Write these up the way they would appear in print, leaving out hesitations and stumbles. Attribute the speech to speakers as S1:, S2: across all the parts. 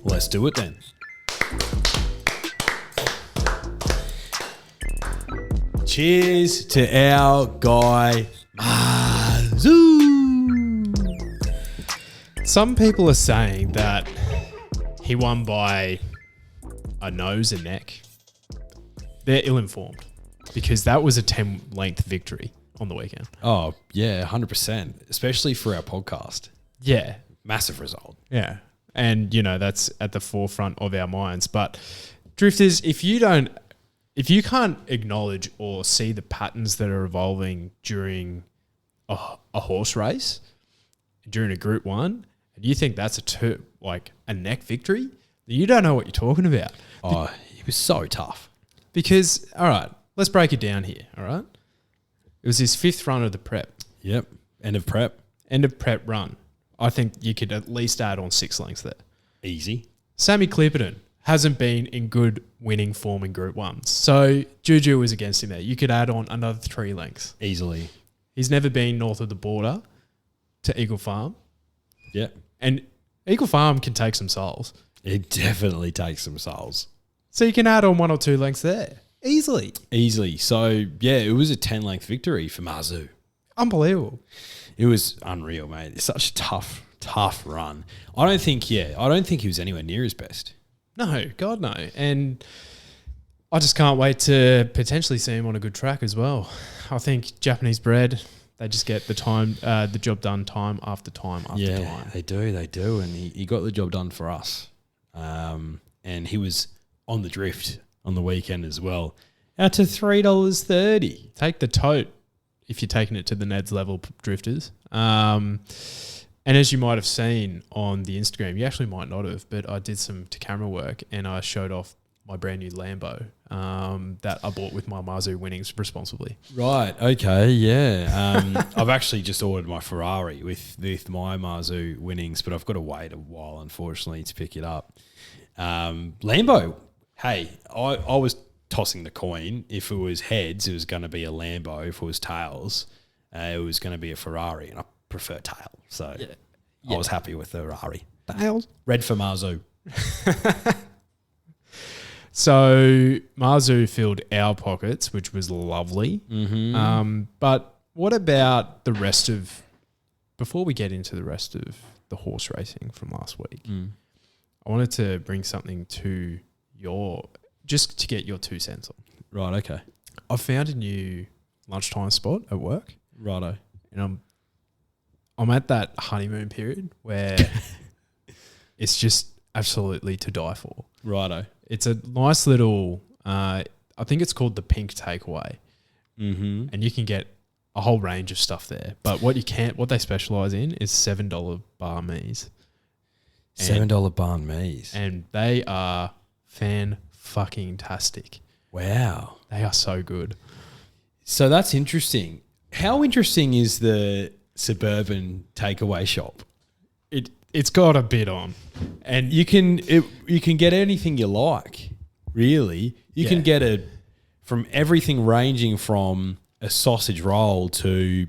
S1: Let's do it then. Cheers to our guy, Mazu.
S2: Some people are saying that he won by a nose and neck. They're ill-informed because that was a 10-length victory on the weekend.
S1: Oh, yeah, 100%, especially for our podcast.
S2: Yeah.
S1: Massive result.
S2: Yeah. And, you know, that's at the forefront of our minds. But, Drifters, if you can't acknowledge or see the patterns that are evolving during a horse race, during a Group 1, and you think that's a neck victory, you don't know what you're talking about.
S1: Oh, he was so tough.
S2: Because, all right, let's break it down here, all right? It was his 5th run of the prep.
S1: Yep. End of prep
S2: run. I think you could at least add on 6 lengths there.
S1: Easy.
S2: Sammy Clipperton hasn't been in good winning form in Group 1s. So Juju was against him there. You could add on another 3 lengths.
S1: Easily.
S2: He's never been north of the border to Eagle Farm.
S1: Yep.
S2: And Eagle Farm can take some souls.
S1: It definitely takes some souls.
S2: So you can add on 1 or 2 lengths there. Easily.
S1: So, yeah, it was a 10-length victory for Mazu.
S2: Unbelievable.
S1: It was unreal, mate. It's such a tough run. I don't think he was anywhere near his best.
S2: No, God no. And I just can't wait to potentially see him on a good track as well. I think Japanese bred, they just get the job done time after time after time.
S1: Yeah, they do. And he got the job done for us. And he was on the drift on the weekend as well. Out to $3.30.
S2: Take the tote if you're taking it to the Neds level, Drifters. And as you might have seen on the Instagram, you actually might not have, but I did some to-camera work and I showed off my brand new Lambo that I bought with my Mazu winnings responsibly.
S1: Right, okay, yeah. I've actually just ordered my Ferrari with my Mazu winnings, but I've got to wait a while, unfortunately, to pick it up. Lambo, hey, I was tossing the coin. If it was heads, it was going to be a Lambo. If it was tails, it was going to be a Ferrari, and I prefer tail. So I was happy with the Ferrari. Tails. Red for Mazu.
S2: So Mazu filled our pockets, which was lovely.
S1: Mm-hmm.
S2: But what about the rest of, before we get into the rest of the horse racing from last week, I wanted to bring something to just to get your 2 cents on.
S1: Right, okay.
S2: I've found a new lunchtime spot at work.
S1: Righto.
S2: And I'm at that honeymoon period where it's just absolutely to die for.
S1: Righto.
S2: It's a nice little, I think it's called the Pink Takeaway.
S1: Mm-hmm.
S2: And you can get a whole range of stuff there. But what they specialise in is $7 bar me's.
S1: $7 banh mi's.
S2: And they are fan-fucking-tastic.
S1: Wow.
S2: They are so good.
S1: So that's interesting. How interesting is the suburban takeaway shop?
S2: It's got a bit on. And
S1: You can get anything you like, really. You can get from everything ranging from a sausage roll to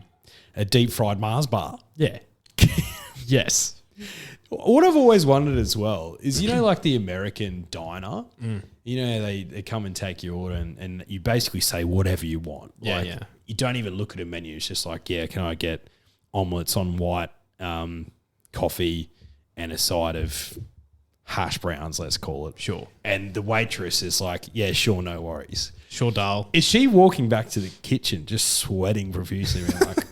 S1: a deep fried Mars bar.
S2: yeah. Yes.
S1: What I've always wondered as well is, like the American diner, they come and take your order and you basically say whatever you want.
S2: Yeah.
S1: You don't even look at a menu. It's just like, can I get omelets on white, coffee and a side of hash browns, let's call it.
S2: Sure.
S1: And the waitress is like, yeah, sure, no worries.
S2: Sure, Dale.
S1: Is she walking back to the kitchen just sweating profusely and like,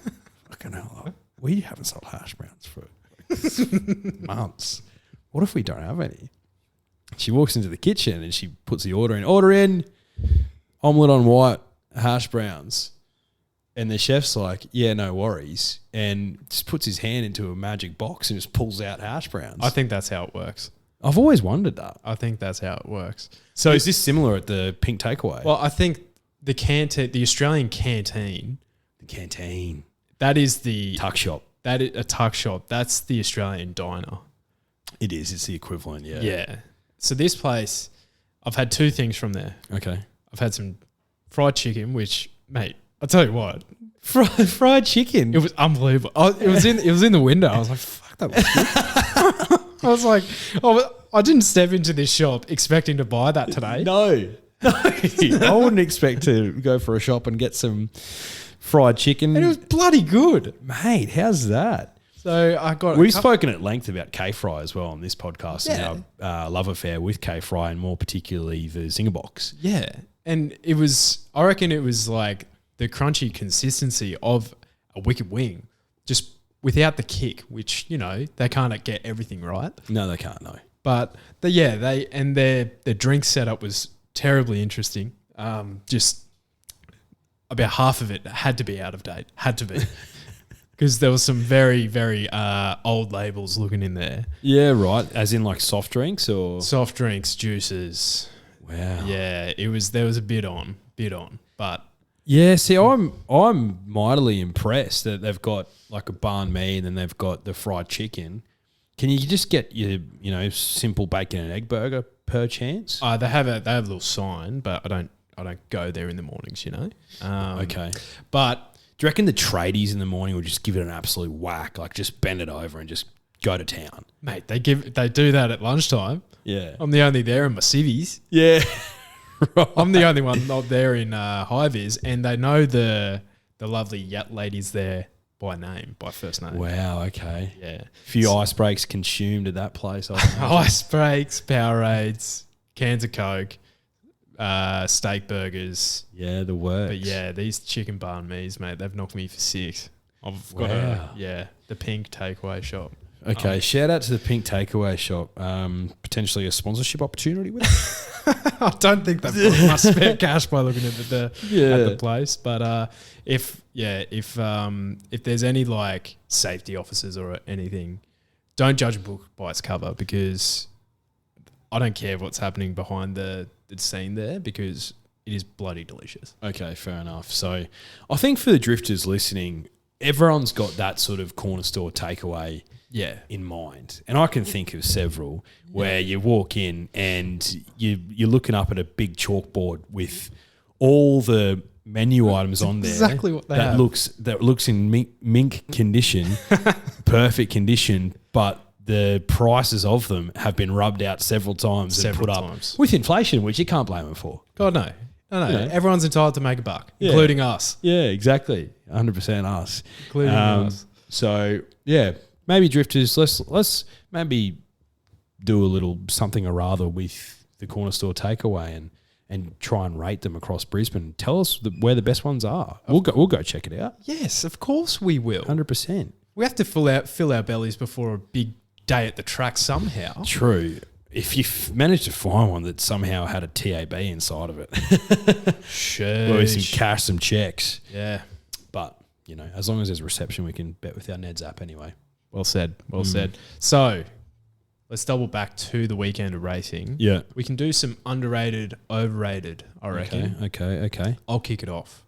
S1: fucking hell, we haven't sold hash browns for months. What if we don't have any? She walks into the kitchen and she puts the order in, omelette on white, hash browns. And the chef's like, yeah, no worries. And just puts his hand into a magic box and just pulls out hash browns.
S2: I think that's how it works.
S1: I've always wondered that.
S2: I think that's how it works.
S1: So is this similar at the Pink Takeaway?
S2: Well, I think the Australian canteen.
S1: The canteen.
S2: That is the
S1: Tuck shop.
S2: That is a tuck shop. That's the Australian diner.
S1: It is. It's the equivalent, yeah.
S2: Yeah. So this place, I've had 2 things from there.
S1: Okay.
S2: I've had some fried chicken, which, mate, I'll tell you what.
S1: Fried chicken?
S2: It was unbelievable. It was in the window. I was like, fuck, that was good. I was like, oh, I didn't step into this shop expecting to buy that today.
S1: No. I wouldn't expect to go for a shop and get some fried chicken.
S2: And it was bloody good.
S1: Mate, how's that?
S2: So I got.
S1: We've spoken at length about K-Fry as well on this podcast
S2: Yeah.
S1: and our love affair with K-Fry and more particularly the Zinger Box.
S2: Yeah. And it was, I reckon it was like the crunchy consistency of a wicked wing, just without the kick, which, you know, they can't get everything right.
S1: No, they can't, no.
S2: But their drink setup was terribly interesting. Just about half of it had to be out of date. Had to be. Because there was some very, very old labels looking in there.
S1: Yeah, right. As in like soft drinks or?
S2: Soft drinks, juices.
S1: Wow.
S2: Yeah, there was a bit on. But
S1: yeah, see, I'm mightily impressed that they've got like a banh mi and then they've got the fried chicken. Can you just get your, you know, simple bacon and egg burger per chance?
S2: they have a little sign, but I don't go there in the mornings, you know.
S1: Okay.
S2: But
S1: do you reckon the tradies in the morning will just give it an absolute whack, like just bend it over and just go to town?
S2: mate, they do that at lunchtime.
S1: Yeah.
S2: I'm the only there in my civvies.
S1: Yeah. Right.
S2: I'm the only one not there in high vis, and they know the lovely yacht ladies there by name, by first name.
S1: Wow, okay.
S2: Yeah.
S1: Few ice breaks consumed at that place.
S2: Ice breaks, Powerades, cans of Coke, steak burgers.
S1: Yeah, the works.
S2: But yeah, these chicken banh mi's, mate, they've knocked me for 6. I've got the pink takeaway shop.
S1: Okay, shout out to the Pink Takeaway Shop. Potentially a sponsorship opportunity with it.
S2: I don't think they've got much spare cash by looking at the place. But if there's any like safety officers or anything, don't judge a book by its cover, because I don't care what's happening behind the scene there, because it is bloody delicious.
S1: Okay, fair enough. So I think for the drifters listening, everyone's got that sort of corner store takeaway in mind. And I can think of several where you walk in and you're looking up at a big chalkboard with all the menu items on there.
S2: Exactly what they have.
S1: That looks in mink condition, perfect condition, but the prices of them have been rubbed out several times and put up with inflation, which you can't blame them for.
S2: God, no. No.
S1: Yeah.
S2: Everyone's entitled to make a buck, including us.
S1: Yeah, exactly. 100% us.
S2: Including us.
S1: So, yeah, maybe drifters, let's maybe do a little something or other with the corner store takeaway and try and rate them across Brisbane. Tell us where the best ones are. We'll go check it out.
S2: Yes, of course we will.
S1: 100%.
S2: We have to fill our bellies before a big day at the track somehow.
S1: True. If you managed to find one that somehow had a TAB inside of it.
S2: Sheesh.
S1: Or some cash, some checks.
S2: Yeah.
S1: But, you know, as long as there's reception, we can bet with our Ned's app anyway.
S2: Well said. Well said. So, let's double back to the weekend of racing.
S1: Yeah.
S2: We can do some underrated, overrated, I reckon.
S1: Okay.
S2: I'll kick it off.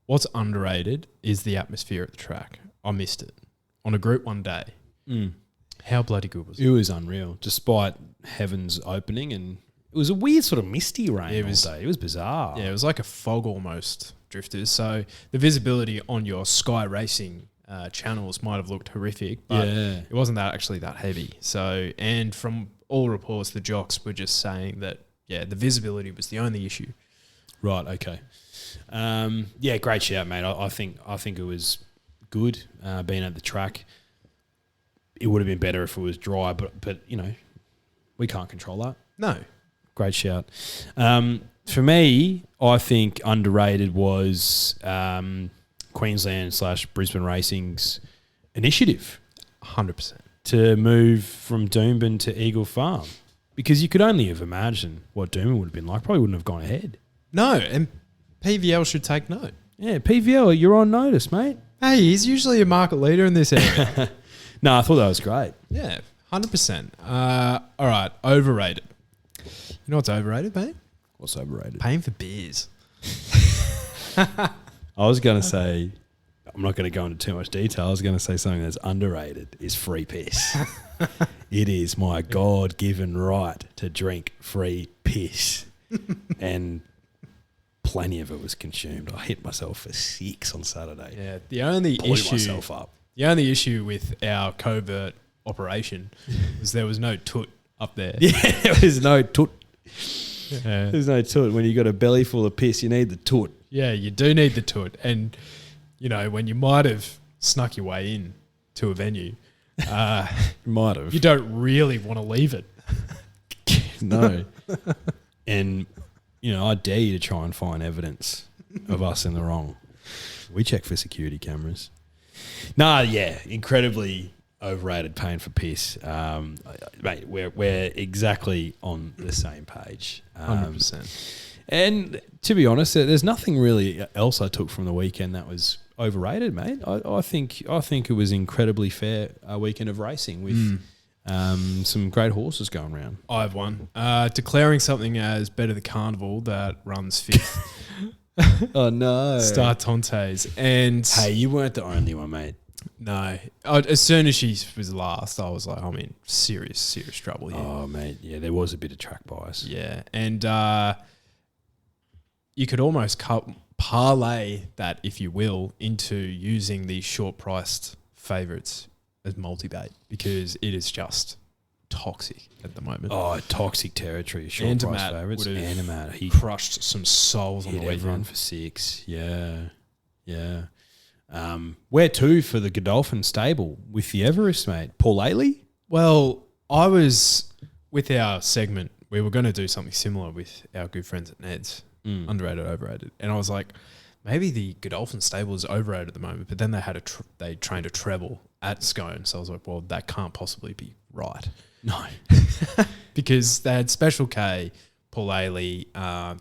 S2: What's underrated is the atmosphere at the track. I missed it. On a Group 1 day. How bloody good was it?
S1: It was unreal, despite heavens opening, and it was a weird sort of misty rain all day. It was bizarre.
S2: Yeah, it was like a fog almost, drifters. So the visibility on your Sky Racing channels might have looked horrific, but it wasn't that heavy. So, and from all reports, the jocks were just saying that, the visibility was the only issue.
S1: Right, okay. Great shout, mate. I think it was good being at the track. It would have been better if it was dry, but you know, we can't control that.
S2: No.
S1: Great shout. For me, I think underrated was Queensland/Brisbane Racing's initiative.
S2: 100%.
S1: To move from Doomben to Eagle Farm. Because you could only have imagined what Doomben would have been like. Probably wouldn't have gone ahead.
S2: No, and PVL should take note.
S1: Yeah, PVL, you're on notice, mate.
S2: Hey, he's usually a market leader in this area.
S1: No, I thought that was great.
S2: Yeah, 100%. All right, overrated. You know what's overrated, mate?
S1: What's overrated?
S2: Paying for beers.
S1: I was going to say, I'm not going to go into too much detail. I was going to say something that's underrated is free piss. It is my God-given right to drink free piss. And plenty of it was consumed. I hit myself for 6 on Saturday.
S2: Yeah, the only
S1: Blew myself up.
S2: The only issue with our covert operation was there was no toot up there.
S1: Yeah, there was no toot.
S2: Yeah.
S1: There's no toot. When you got a belly full of piss, you need the toot.
S2: Yeah, you do need the toot. And, you know, when you might have snuck your way in to a venue,
S1: might have.
S2: you don't really want to leave it.
S1: No. And, you know, I dare you to try and find evidence of us in the wrong. We check for security cameras. Nah, yeah, incredibly overrated, paying for piss. Mate, we're exactly on the same page.
S2: 100%.
S1: And to be honest, there's nothing really else I took from the weekend that was overrated, mate. I think it was incredibly fair weekend of racing with some great horses going around.
S2: I have one. Declaring something as better the carnival that runs fifth.
S1: Oh, no.
S2: Star Tontes. And
S1: Hey, you weren't the only one, mate.
S2: no, as soon as she was last, I was like, I'm in serious trouble here.
S1: Oh, mate, yeah, there was a bit of track bias.
S2: Yeah, and you could almost parlay that, if you will, into using these short-priced favourites as multi-bait because it is just toxic at the moment.
S1: Oh, toxic territory. Short price
S2: Antimat
S1: favourites.
S2: would have
S1: Animat. He
S2: crushed some souls on the
S1: hit everyone
S2: weekend.
S1: for 6. Yeah. Yeah. Where to for the Godolphin stable with the Everest, mate? Paul Laley?
S2: Well, I was with our segment. We were going to do something similar with our good friends at Ned's, Underrated, Overated, and I was like, maybe the Godolphin stable is overrated at the moment. But then they had they trained a treble at Scone, so I was like, well, that can't possibly be right.
S1: No.
S2: Because they had Special K, Paul Laley,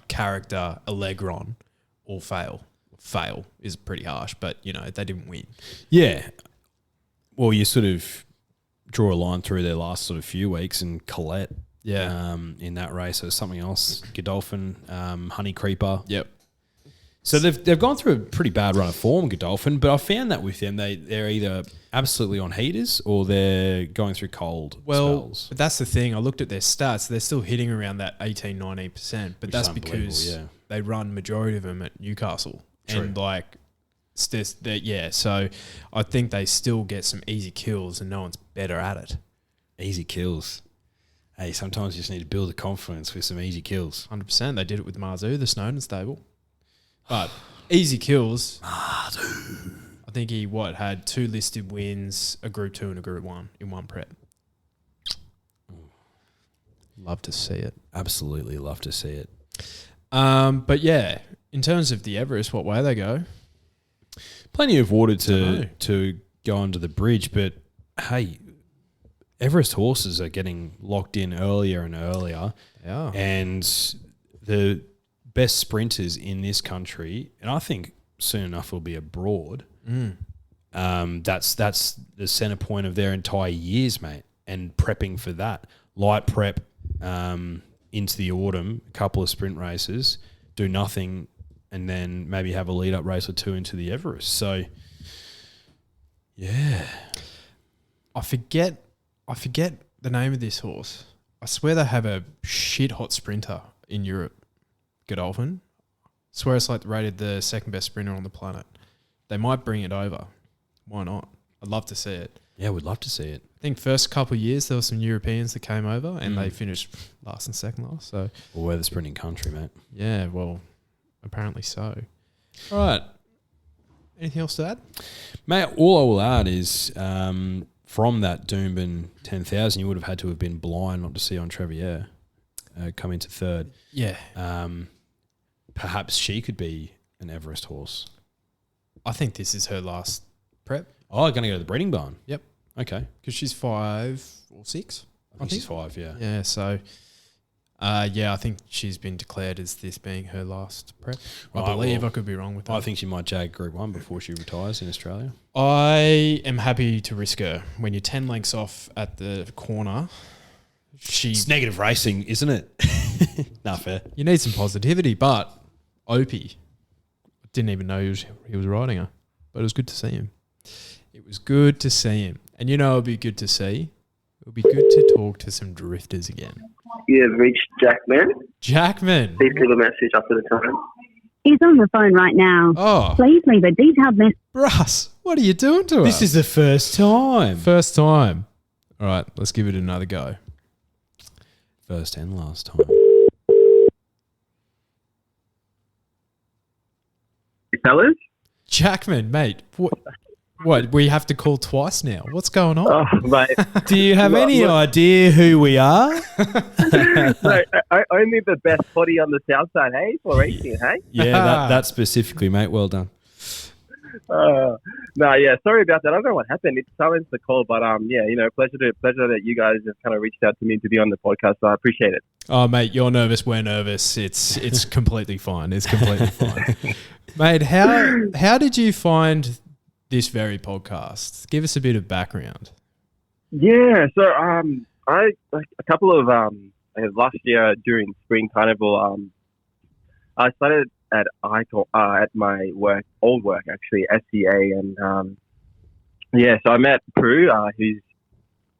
S2: Character, Allegron, all fail. Fail is pretty harsh, but, you know, they didn't win.
S1: Yeah. Well, you sort of draw a line through their last sort of few weeks, and Colette in that race. So something else. Godolphin, Honey Creeper.
S2: Yep.
S1: So they've gone through a pretty bad run of form, Godolphin, but I found that with them, they're either absolutely on heaters or they're going through cold spells.
S2: But that's the thing. I looked at their stats. They're still hitting around that 18, 19%, but that's because they run majority of them at Newcastle.
S1: True.
S2: And, like, it's just so I think they still get some easy kills and no one's better at it.
S1: Easy kills. Hey, sometimes you just need to build a confidence with some easy kills.
S2: 100%. They did it with Mazu, the Snowden stable. But easy kills.
S1: Mazu.
S2: I think he had 2 listed wins, a Group 2 and a Group 1 in one prep. Love to see it.
S1: Absolutely love to see it.
S2: But yeah, in terms of the Everest, what way they go?
S1: Plenty of water to go under the bridge, but hey, Everest horses are getting locked in earlier and earlier.
S2: Yeah.
S1: And the best sprinters in this country, and I think soon enough will be abroad. That's the centre point of their entire years, mate, and prepping for that. Light prep into the autumn, a couple of sprint races, do nothing, and then maybe have a lead-up race or 2 into the Everest. So, yeah.
S2: I forget the name of this horse. I swear they have a shit-hot sprinter in Europe. Godolphin. I swear it's like rated the second best sprinter on the planet. They might bring it over. Why not? I'd love to see it.
S1: Yeah, we'd love to see it.
S2: I think first couple of years there were some Europeans that came over and they finished last and second last. So,
S1: well, we're the sprinting country, mate.
S2: Yeah, well, apparently so. All right. Anything else to add?
S1: Mate, all I will add is from that Doomben 10,000, you would have had to have been blind not to see on Treviere come into third.
S2: Yeah.
S1: Perhaps she could be an Everest horse.
S2: I think this is her last prep.
S1: Oh, going to go to the breeding barn?
S2: Yep.
S1: Okay.
S2: Because she's 5 or 6.
S1: I think she's 5, yeah.
S2: Yeah, so... I think she's been declared as this being her last prep. I believe. I could be wrong with that.
S1: I think she might jag Group 1 before she retires in Australia.
S2: I am happy to risk her. When you're 10 lengths off at the corner,
S1: it's negative racing, isn't it? Not fair.
S2: You need some positivity, but Opie, I didn't even know he was riding her, but it was good to see him. It was good to see him. And you know it would be good to see? It would be good to talk to some drifters again.
S3: You have reached Jackman.
S2: Jackman.
S3: Please leave a message after the tone.
S4: He's on the phone right now.
S2: Oh.
S4: Please leave a detailed message.
S2: Russ, what are you doing to us?
S1: This is the first time.
S2: First time. All right, let's give it another go.
S1: First and last time.
S3: Fellas?
S2: Jackman, mate, what? We have to call twice now. What's going on?
S3: Oh, mate.
S1: Do you have any idea who we are?
S3: No, only the best body on the south side, hey? For racing, hey?
S1: Yeah, that specifically, mate. Well done.
S3: No, yeah, sorry about that. I don't know what happened. It silenced the call, but yeah, pleasure that you guys have kind of reached out to me to be on the podcast. So I appreciate it.
S2: Oh, mate, you're nervous. We're nervous. It's completely fine. It's completely fine, mate. How did you find this very podcast? Give us a bit of background.
S3: Yeah, so I a couple of last year during Spring Carnival, I started at at my old work actually, SCA, and so I met Prue, who's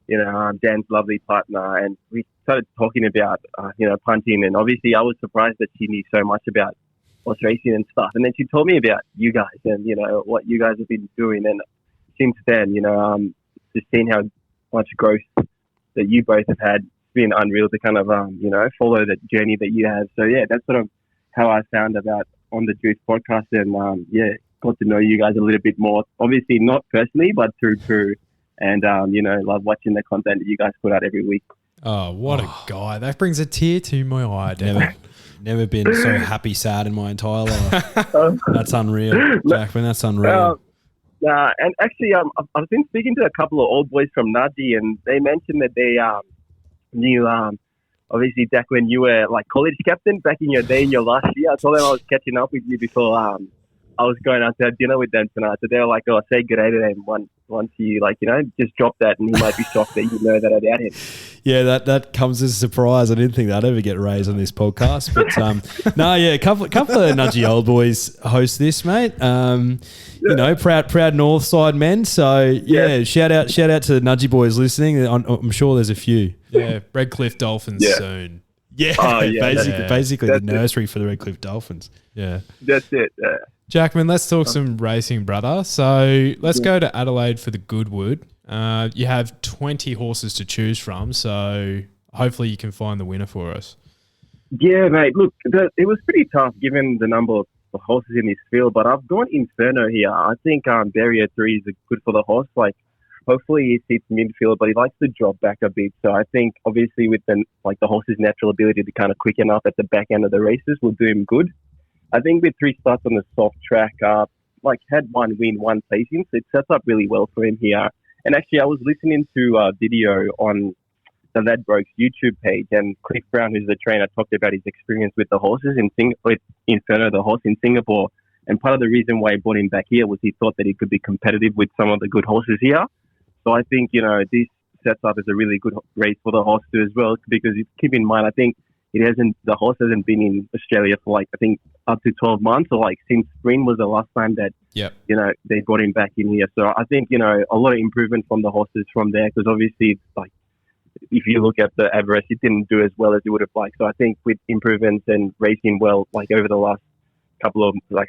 S3: Dan's lovely partner, and we started talking about punting, and obviously I was surprised that she knew so much about horse racing and stuff, and then she told me about you guys and what you guys have been doing, and since then just seeing how much growth that you both have had, it's been unreal to kind of follow the journey that you have. So yeah, that's sort of how I found about On the Juice podcast, and got to know you guys a little bit more. Obviously not personally, but through Prue, and love watching the content that you guys put out every week.
S2: Oh, what a guy! That brings a tear to my eye.
S1: Never been so happy, sad in my entire life. That's unreal, Jackman. That's unreal.
S3: And actually, I've been speaking to a couple of old boys from Nudgee, and they mentioned that they knew. Obviously, Jackman, you were like college captain back in your day in your last year. I told them I was catching up with you before I was going out to have dinner with them tonight. So they were like, "Oh, say good day to them once you just drop that," and he might be shocked that you know that I doubt him.
S1: Yeah, that comes as a surprise. I didn't think that'd ever get raised on this podcast, but a couple of Nudgee old boys host this, mate. Proud North Side men. So yeah, shout out to the Nudgee boys listening. I'm sure there's a few.
S2: Yeah, Redcliffe Dolphins soon.
S1: Yeah, basically the nursery for the Redcliffe Dolphins.
S2: Yeah,
S3: that's it.
S2: Jackman, let's talk some racing, brother. So let's go to Adelaide for the Goodwood. You have 20 horses to choose from, so hopefully you can find the winner for us.
S3: Yeah, mate. Look, it was pretty tough given the number of horses in this field, but I've gone Inferno here. I think Barrier 3 is good for the horse. Hopefully he sits midfield, but he likes to drop back a bit. So I think obviously with the horse's natural ability to kind of quicken up at the back end of the races will do him good. I think with 3 starts on the soft track, had 1 win, 1 placing, so it sets up really well for him here. And actually, I was listening to a video on the Ladbrokes YouTube page, and Cliff Brown, who's the trainer, talked about his experience with the horses with Inferno, the horse in Singapore. And part of the reason why he brought him back here was he thought that he could be competitive with some of the good horses here. So I think, this sets up as a really good race for the horse too as well, because keep in mind, I think the horse hasn't been in Australia for I think up to 12 months, or since spring was the last time that they got him back in here. So I think a lot of improvement from the horses from there, because obviously if you look at the Everest, it didn't do as well as you would have liked. So I think with improvements and racing well over the last couple of 6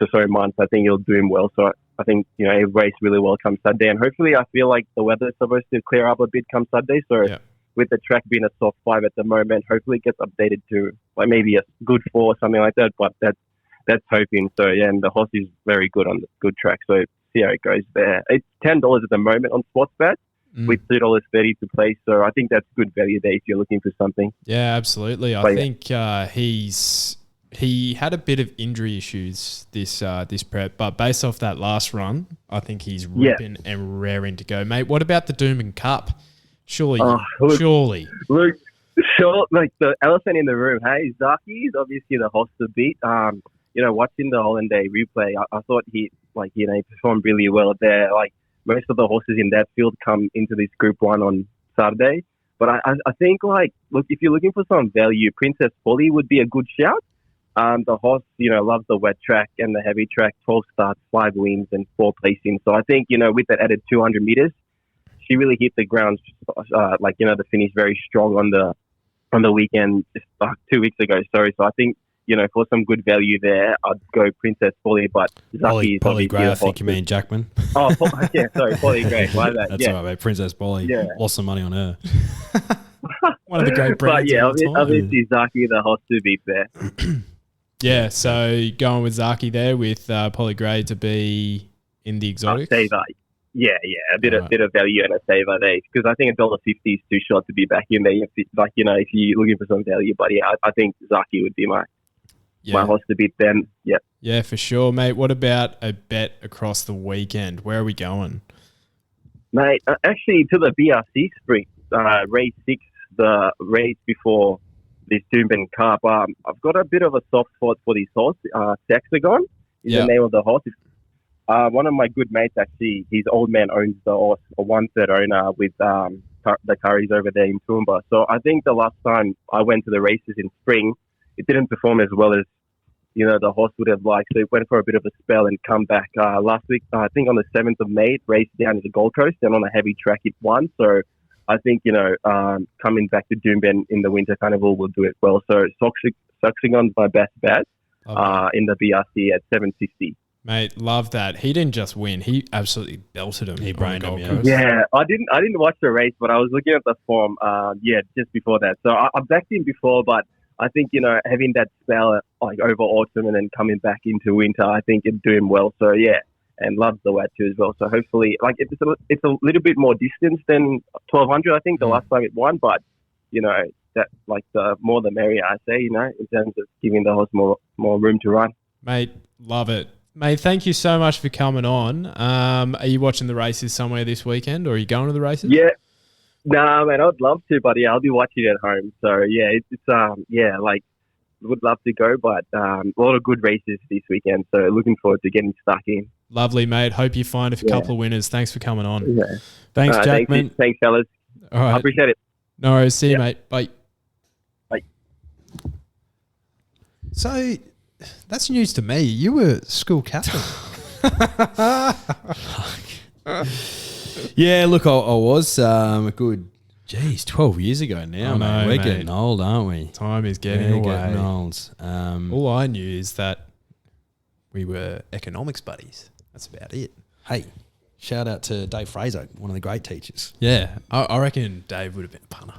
S3: or so months, I think he'll do him well. So I think he'll race really well come Saturday, and hopefully I feel like the weather's supposed to clear up a bit come Saturday. So with the track being a soft 5 at the moment, hopefully it gets updated to maybe a good 4 or something like that. But that's hoping. So yeah, and the horse is very good on the good track. So see how it goes there. It's $10 at the moment on Sportsbet with $2.30 to play. So I think that's good value there if you're looking for something.
S2: Yeah, absolutely. I think he had a bit of injury issues this prep, but based off that last run, I think he's ripping and raring to go, mate. What about the Doomben Cup? Surely.
S3: Look, sure, the elephant in the room. Hey, Zaaki is obviously the horse to beat. Watching the Holland Day replay, I thought he performed really well there. Most of the horses in that field come into this Group 1 on Saturday. But I think, if you're looking for some value, Princess Polly would be a good shout. The horse, loves the wet track and the heavy track, 12 starts, 5 wins and 4 placings. So I think, with that added 200 meters, she really hit the ground, the finish very strong on the weekend, just 2 weeks ago. Sorry. So I think for some good value there, I'd go Princess Polly, but Zaaki is
S1: Polly
S3: obviously
S1: Gray,
S3: the
S1: I think you
S3: horse.
S1: mean Jackman.
S3: Oh, yeah, sorry, Polly Gray. My bad.
S1: That's
S3: Yeah.
S1: all right, mate. Princess Polly.
S3: Yeah.
S1: Lost some money on her.
S2: One of the great
S3: But
S2: brands
S3: yeah,
S2: of all time.
S3: obviously Zaaki the horse to beat there.
S2: Yeah, so going with Zaaki there with Polly Gray to be in the exotic.
S3: Saver. Yeah, a bit of value and a saver there, because I think $1.50 is too short to be back in there. If you're looking for some value, but yeah, I think Zaaki would be my horse to beat then. Yeah.
S2: Yeah, for sure, mate. What about a bet across the weekend? Where are we going?
S3: Mate, actually to the BRC Spring, race 6, the race before this Doomben Cup. I've got a bit of a soft spot for this horse. Saxagon is the name of the horse. One of my good mates, actually, his old man owns the horse, a 1/3 owner with the Curries over there in Toowoomba. So I think the last time I went to the races in spring, it didn't perform as well as the horse would have liked. So it went for a bit of a spell and come back last week. I think on the 7th of May, it raced down to the Gold Coast, and on a heavy track it won. So I think coming back to Doomben in the Winter Carnival will do it well. So Saxagon's my best bet in the BRC at $7.50.
S2: Mate, love that. He didn't just win; he absolutely belted him.
S1: He brained him.
S3: Yeah, I didn't watch the race, but I was looking at the form. Just before that. So I backed him before, but I think having that spell like over autumn and then coming back into winter, I think it'd do him well. So yeah, and loves the Wat too as well. So hopefully, like it's a little bit more distance than 1200. I think the last time it won, but that like the more the merrier. I say in terms of giving the horse more room to run.
S2: Mate, love it. Mate, thank you so much for coming on. Are you watching the races somewhere this weekend, or are you going to the races?
S3: Yeah. Nah, man, I'd love to, but yeah, I'll be watching at home. So yeah, would love to go, but a lot of good races this weekend. So looking forward to getting stuck in.
S2: Lovely, mate. Hope you find a couple of winners. Thanks for coming on.
S3: Yeah.
S2: Thanks, Jackman.
S3: Thanks, fellas.
S2: All right.
S3: I appreciate it.
S2: No worries. See you, mate. Bye.
S3: Bye.
S5: So that's news to me. You were school captain.
S1: Yeah, look, I was a good, 12 years ago now,
S2: I know,
S1: mate. We're
S2: mate.
S1: getting old, aren't we?
S2: Time is getting away.
S1: Getting old.
S2: All I knew is that we were economics buddies. That's about it.
S1: Hey, shout out to Dave Fraser, one of the great teachers.
S2: Yeah, I reckon Dave would have been a punter.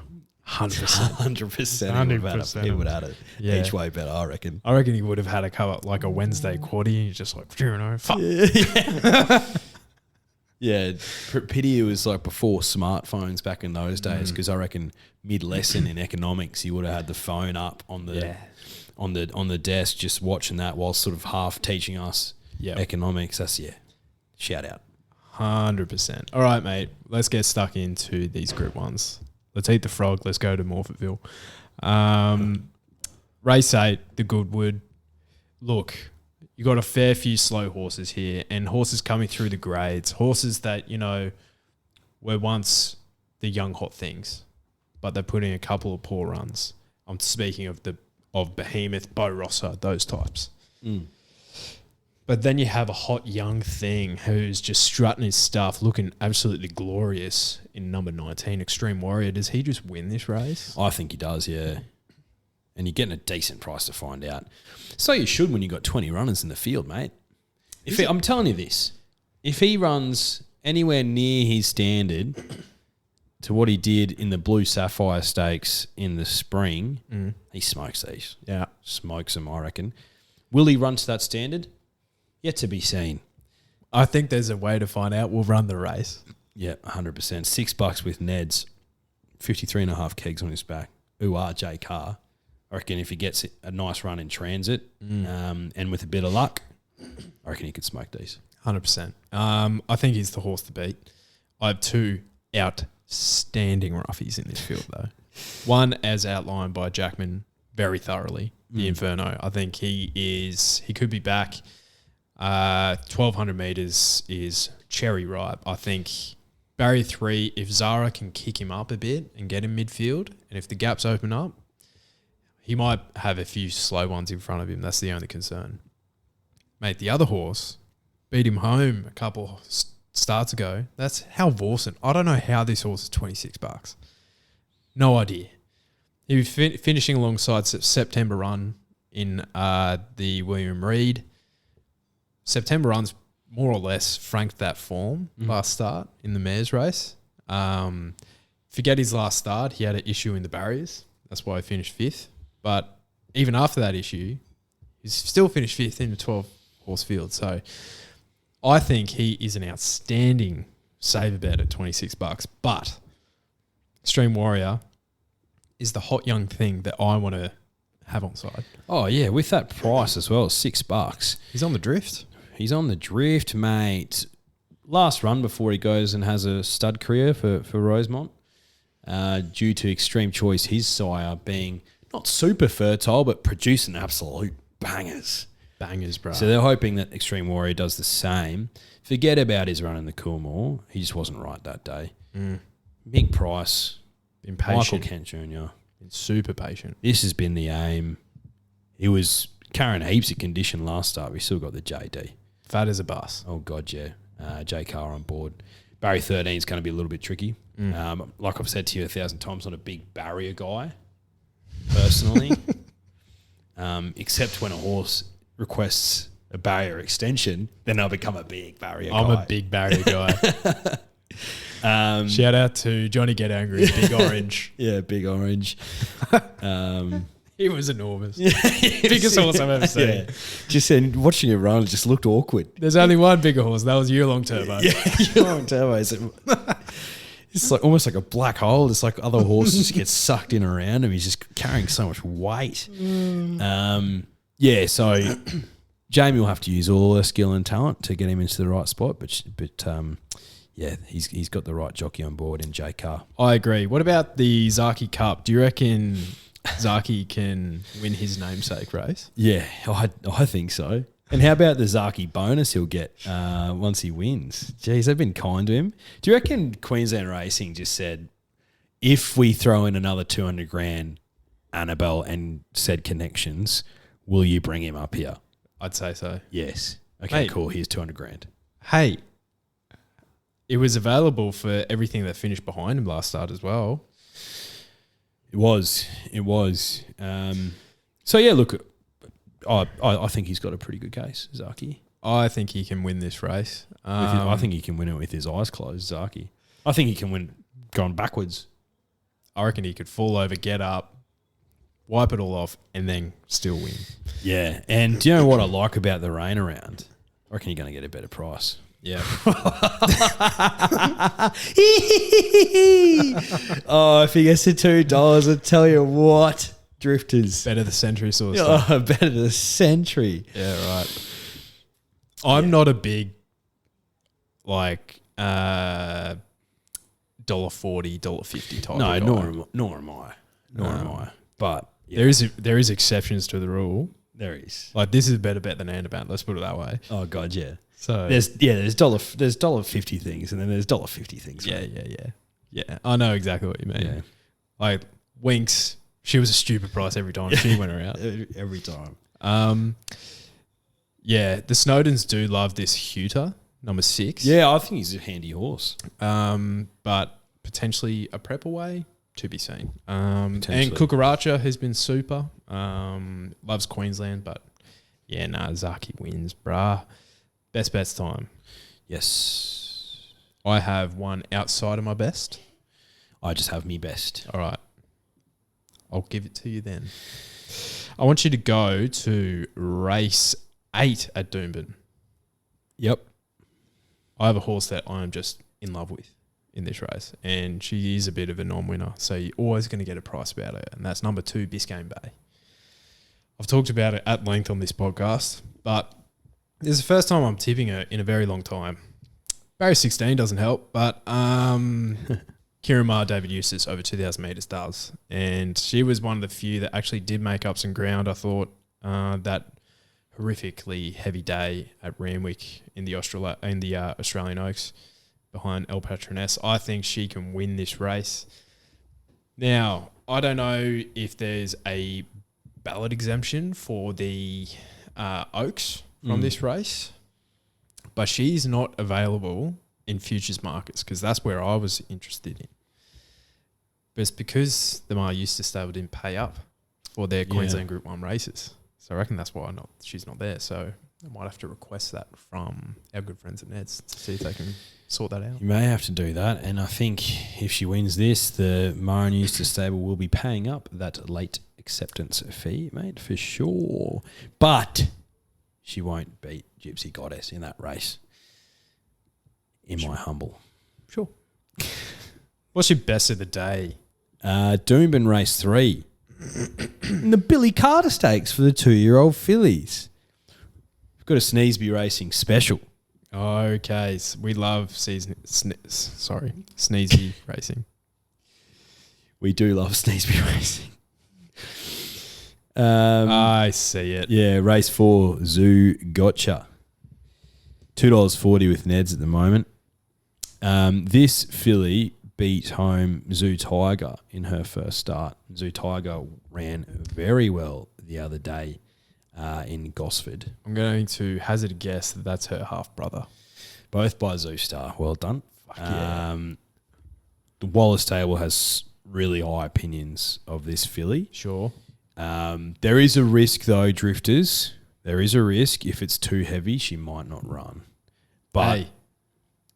S2: 100%.
S1: 100%. He would have had it each way better, I reckon.
S2: I reckon he would have had a cover like a Wednesday quaddie and he's just like, fuck.
S1: Yeah, pity it was like before smartphones back in those days, because I reckon mid-lesson in economics, you would have had the phone up on the desk, just watching that while sort of half teaching us economics. That's, shout out.
S2: 100%. All right, mate. Let's get stuck into these group ones. Let's eat the frog. Let's go to Morphettville. Race 8, the Goodwood. Look, you got a fair few slow horses here, and horses coming through the grades. Horses that, were once the young hot things, but they're putting a couple of poor runs. I'm speaking of Behemoth, Bo Rossa, those types. But then you have a hot young thing who's just strutting his stuff, looking absolutely glorious in number 19, Extreme Warrior. Does he just win this race?
S1: I think he does, yeah. And you're getting a decent price to find out. So you should when you've got 20 runners in the field, mate. I'm telling you this, if he runs anywhere near his standard to what he did in the Blue Sapphire Stakes in the spring, he smokes these.
S2: Yeah.
S1: Smokes them, I reckon. Will he run to that standard? Yet to be seen.
S2: I think there's a way to find out. We'll run the race.
S1: Yeah, 100%. $6 with Neds, 53.5 kegs on his back. J Carr. I reckon if he gets a nice run in transit and with a bit of luck, I reckon he could smoke these.
S2: 100%. I think he's the horse to beat. I have two outstanding roughies in this field, though. One, as outlined by Jackman very thoroughly, the Inferno. I think he could be back. 1,200 metres is cherry ripe. I think barrier 3, if Zara can kick him up a bit and get him midfield, and if the gaps open up, he might have a few slow ones in front of him. That's the only concern. Mate, the other horse beat him home a couple starts ago. That's Hal Vorsen. I don't know how this horse is $26. No idea. He was finishing alongside September Run in the William Reid. September runs more or less franked that form last start in the mares race. Forget his last start. He had an issue in the barriers. That's why he finished 5th. But even after that issue, he's still finished 5th in the 12-horse field. So I think he is an outstanding saver bet at $26. But Extreme Warrior is the hot young thing that I want to have on side.
S1: Oh, yeah, with that price as well, $6.
S2: He's on the drift.
S1: He's on the drift, mate. Last run before he goes and has a stud career for Rosemont. Due to Extreme Choice, his sire being not super fertile, but producing absolute bangers.
S2: Bangers, bro.
S1: So they're hoping that Extreme Warrior does the same. Forget about his run in the Coolmore. He just wasn't right that day. Big price.
S2: Impatient.
S1: Michael Kent Jr.
S2: Super patient.
S1: This has been the aim. He was carrying heaps of condition last start. We still got the JD.
S2: Fat as a bus.
S1: Oh, God, yeah. J Car on board. Barrier 13 is going to be a little bit tricky. Like I've said to you 1,000 times, not a big barrier guy, personally. Except when a horse requests a barrier extension, then I'll become a big barrier guy.
S2: I'm a big barrier guy. Shout out to Johnny Get Angry, Big Orange.
S1: Yeah, Big Orange.
S2: He was enormous. Biggest horse I've ever seen.
S1: Yeah. Just said, watching it run, it just looked awkward.
S2: There's only one bigger horse. That was Yearlong Turbo.
S1: Yeah, Yearlong Turbo. It's like almost like a black hole. It's like other horses just get sucked in around him. He's just carrying so much weight. So Jamie will have to use all her skill and talent to get him into the right spot. But he's got the right jockey on board in J Car.
S2: I agree. What about the Zaaki Cup? Do you reckon Zaaki can win his namesake race?
S1: Yeah, I think so. And how about the Zaaki bonus he'll get once he wins? Jeez, they've been kind to him. Do you reckon Queensland Racing just said, if we throw in another 200 grand, Annabelle and said connections, will you bring him up here?
S2: I'd say so.
S1: Yes. Okay,
S2: Hey.
S1: cool. Here's 200 grand.
S2: Hey, it was available for everything that finished behind him last start as well.
S1: It was. So, yeah, look, I think he's got a pretty good case, Zaaki.
S2: I think he can win this race.
S1: I think he can win it with his eyes closed, Zaaki. I think he can win going backwards.
S2: I reckon he could fall over, get up, wipe it all off, and then still win.
S1: Yeah, and do you know what I like about the rain around? I reckon you're going to get a better price.
S2: Yeah.
S1: Oh, if he gets to $2, I tell you what, drifters.
S2: Better the Century sauce.
S1: Oh, better the Century.
S2: Yeah, right. I'm not a big, like, $1.40, $1.50 type
S1: No,
S2: of guy.
S1: nor am I. But yeah,
S2: There is exceptions to the rule.
S1: there is.
S2: Like, this is a better bet than Annabelle. Let's put it that way.
S1: Oh God, yeah.
S2: So
S1: There's $1.50 things, and then there's $1.50 things.
S2: yeah,
S1: right?
S2: yeah. I know exactly what you mean.
S1: Yeah.
S2: Like Winks, she was a stupid price every time she went around.
S1: Every time.
S2: Yeah, the Snowdens do love this Huta, number 6.
S1: Yeah, I think he's a handy horse.
S2: But potentially a prep away to be seen. And
S1: Potentially.
S2: Kukaracha has been super. Loves Queensland, but yeah, Zaaki wins, brah. Best bets time.
S1: Yes.
S2: I have one outside of my best.
S1: I just have me best.
S2: All right. I'll give it to you then. I want you to go to race 8 at Doomben.
S1: Yep.
S2: I have a horse that I'm just in love with in this race, and she is a bit of a non-winner, so you're always going to get a price about her, and that's number 2, Biscayne Bay. I've talked about it at length on this podcast, but this is the first time I'm tipping her in a very long time. Barrier 16 doesn't help, but Kiramar David Eustace over 2,000 metres does, and she was one of the few that actually did make up some ground, I thought, that horrifically heavy day at Randwick in the Australian Oaks behind El Patroness. I think she can win this race. Now, I don't know if there's a ballot exemption for the Oaks from this race, but she's not available in futures markets because that's where I was interested in. But it's because the Mar Eustace stable didn't pay up for their Queensland Group 1 races. So I reckon that's why she's not there. So I might have to request that from our good friends at Ned's to see if they can sort that out.
S1: You may have to do that. And I think if she wins this, the Mara News to stable will be paying up that late acceptance fee, mate, for sure. But she won't beat Gypsy Goddess in that race. In my humble.
S2: Sure. What's your best of the day?
S1: Doomben race 3. In the Billy Carter Stakes for the 2-year-old fillies. We've got a Sneesby Racing special.
S2: Okay, so we love Sneezy racing.
S1: We do love Sneesby Racing.
S2: I see it.
S1: Yeah, race 4, Zoo Gotcha. $2.40 with Neds at the moment. This filly beat home Zoo Tiger in her first start. Zoo Tiger ran very well the other day in Gosford.
S2: I'm going to hazard a guess that that's her half-brother.
S1: Both by Zoo Star. Well done.
S2: Yeah.
S1: The Wallace table has really high opinions of this filly.
S2: Sure.
S1: There is a risk, though, drifters. There is a risk. If it's too heavy, she might not run. But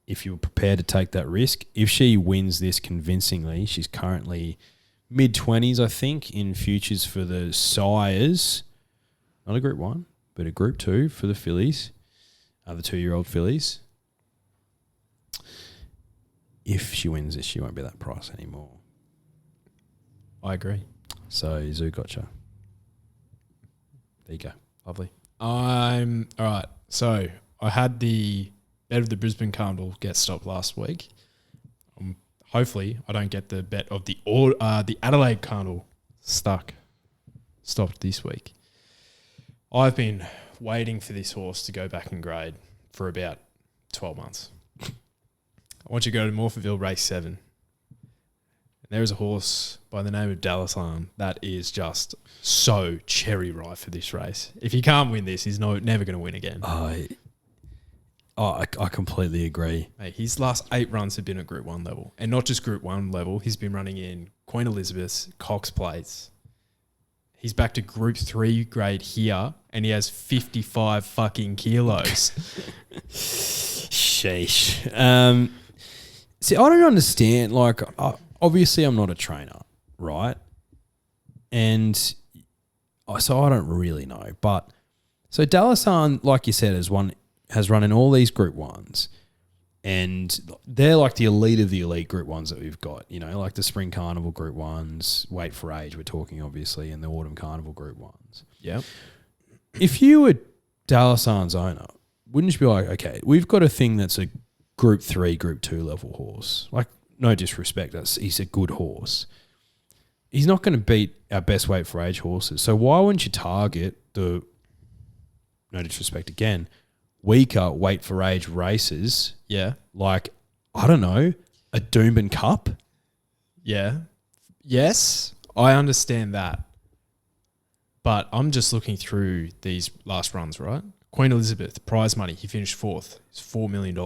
S1: if you're prepared to take that risk, if she wins this convincingly, she's currently mid-20s, I think, in futures for the sires. Not a Group 1, but a Group 2 for the fillies, the 2-year-old fillies. If she wins this, she won't be that price anymore.
S2: I agree.
S1: So, Zoo Gotcha. There you go.
S2: Lovely. All right. So I had the bet of the Brisbane Carnival get stopped last week. Hopefully I don't get the bet of the Adelaide Carnival stopped this week. I've been waiting for this horse to go back in grade for about 12 months. I want you to go to Morphettville race 7. There is a horse by the name of Dallasan that is just so cherry ripe for this race. If he can't win this, he's never going to win again.
S1: I completely agree.
S2: Mate, his last 8 runs have been at Group 1 level. And not just Group 1 level. He's been running in Queen Elizabeth's, Cox Plates. He's back to Group 3 grade here, and he has 55 fucking kilos.
S1: Sheesh. See, I don't understand. Like, obviously, I'm not a trainer, right? And so I don't really know. But so Dallasan, like you said, has run in all these Group 1s. And they're like the elite of the elite Group 1s that we've got. You know, like the Spring Carnival Group 1s, Wait for Age, we're talking obviously, and the Autumn Carnival Group 1s.
S2: Yeah.
S1: If you were Dallasan's owner, wouldn't you be like, okay, we've got a thing that's a Group 3, Group 2 level horse. Like, no disrespect, he's a good horse. He's not going to beat our best Wait for Age horses. So why wouldn't you target the, no disrespect again, weaker Wait for Age races?
S2: Yeah.
S1: Like, I don't know, a Doomben Cup?
S2: Yeah. Yes, I understand that. But I'm just looking through these last runs, right? Queen Elizabeth, prize money, he finished 4th. It's $4 million.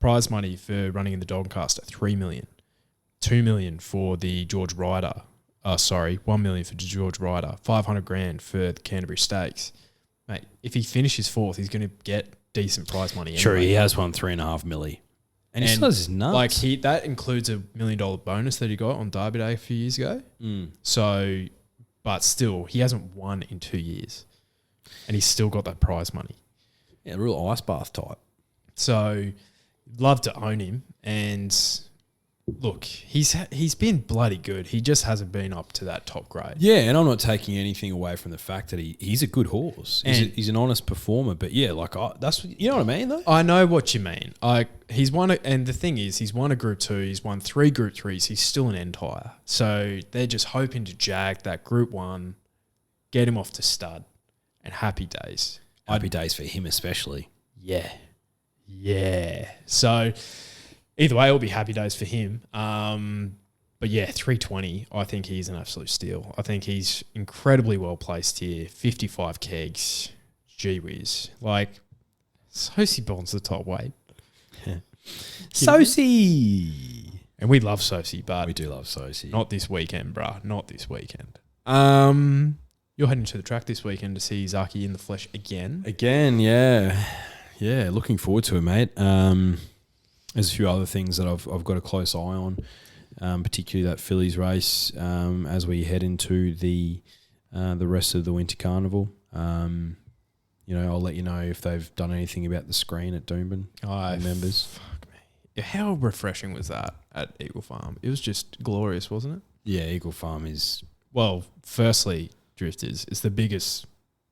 S2: Prize money for running in the Doncaster, $3 million. $2 million for the George Ryder. $1 million for George Ryder. $500,000 for the Canterbury Stakes. Mate, if he finishes 4th, he's going to get decent prize money.
S1: Sure,
S2: anyway.
S1: he has won $3.5 million. And he still has his nuts.
S2: Like that includes $1 million bonus that he got on Derby Day a few years ago. So, but still, he hasn't won in 2 years. And he's still got that prize money.
S1: Yeah, real ice bath type.
S2: So, love to own him. And look, he's been bloody good. He just hasn't been up to that top grade.
S1: Yeah, and I'm not taking anything away from the fact that he's a good horse. He's an honest performer. But yeah, like that's, you know what I mean though?
S2: I know what you mean. He's won and the thing is, he's won a Group 2, he's won 3 Group 3s, he's still an entire. So they're just hoping to jag that Group 1, get him off to stud, and happy days.
S1: Happy days for him especially.
S2: Yeah. Yeah. So either way, it'll be happy days for him. But yeah, 320, I think he's an absolute steal. I think he's incredibly well placed here. 55 kegs. Gee whiz. Like, Sosie Bond's the top weight.
S1: Sosie!
S2: And we love Sosie, but
S1: We do love Sosie.
S2: not this weekend, bruh. Not this weekend. You're heading to the track this weekend to see Zaaki in the flesh again.
S1: Again, yeah. Yeah, looking forward to it, mate. There's a few other things that I've got a close eye on, particularly that Phillies race as we head into the rest of the Winter Carnival. I'll let you know if they've done anything about the screen at Doomben. Members.
S2: Fuck me. How refreshing was that at Eagle Farm? It was just glorious, wasn't it?
S1: Yeah, Eagle Farm is...
S2: Well, firstly, Drifters, it's the biggest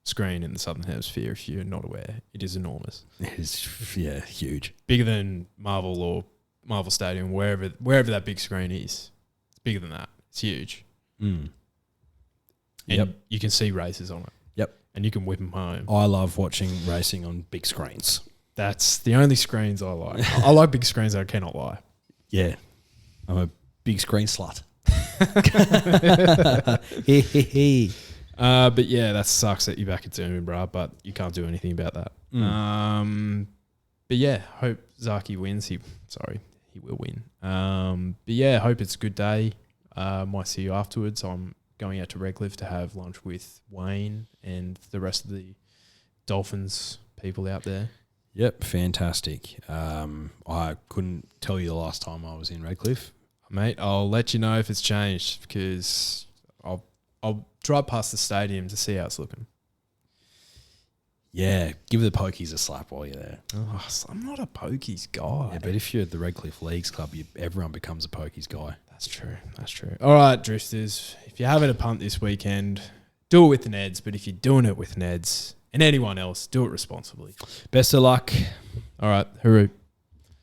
S2: screen in the Southern Hemisphere, if you're not aware. It is enormous.
S1: It is, yeah, huge.
S2: Bigger than Marvel or Marvel Stadium, wherever that big screen is. It's bigger than that. It's huge.
S1: Mm.
S2: And you can see races on it.
S1: Yep.
S2: And you can whip them home.
S1: I love watching racing on big screens.
S2: That's the only screens I like. I like big screens, I cannot lie.
S1: Yeah. I'm a big screen slut.
S2: But yeah, that sucks that you're back at Doomben, bro, but you can't do anything about that. But yeah, hope Zaaki wins. He will win. But yeah, hope it's a good day. Might see you afterwards. I'm going out to Redcliffe to have lunch with Wayne and the rest of the Dolphins people out there.
S1: Yep, fantastic. I couldn't tell you the last time I was in Redcliffe.
S2: Mate, I'll let you know if it's changed because I'll drive past the stadium to see how it's looking.
S1: Yeah, give the pokies a slap while you're there.
S2: Oh, I'm not a pokies guy.
S1: Yeah, but if you're at the Redcliffe Leagues Club, everyone becomes a pokies guy.
S2: That's true. All right, Drifters, if you're having a punt this weekend, do it with the Neds. But if you're doing it with Neds and anyone else, do it responsibly.
S1: Best of luck.
S2: All right, hooroo.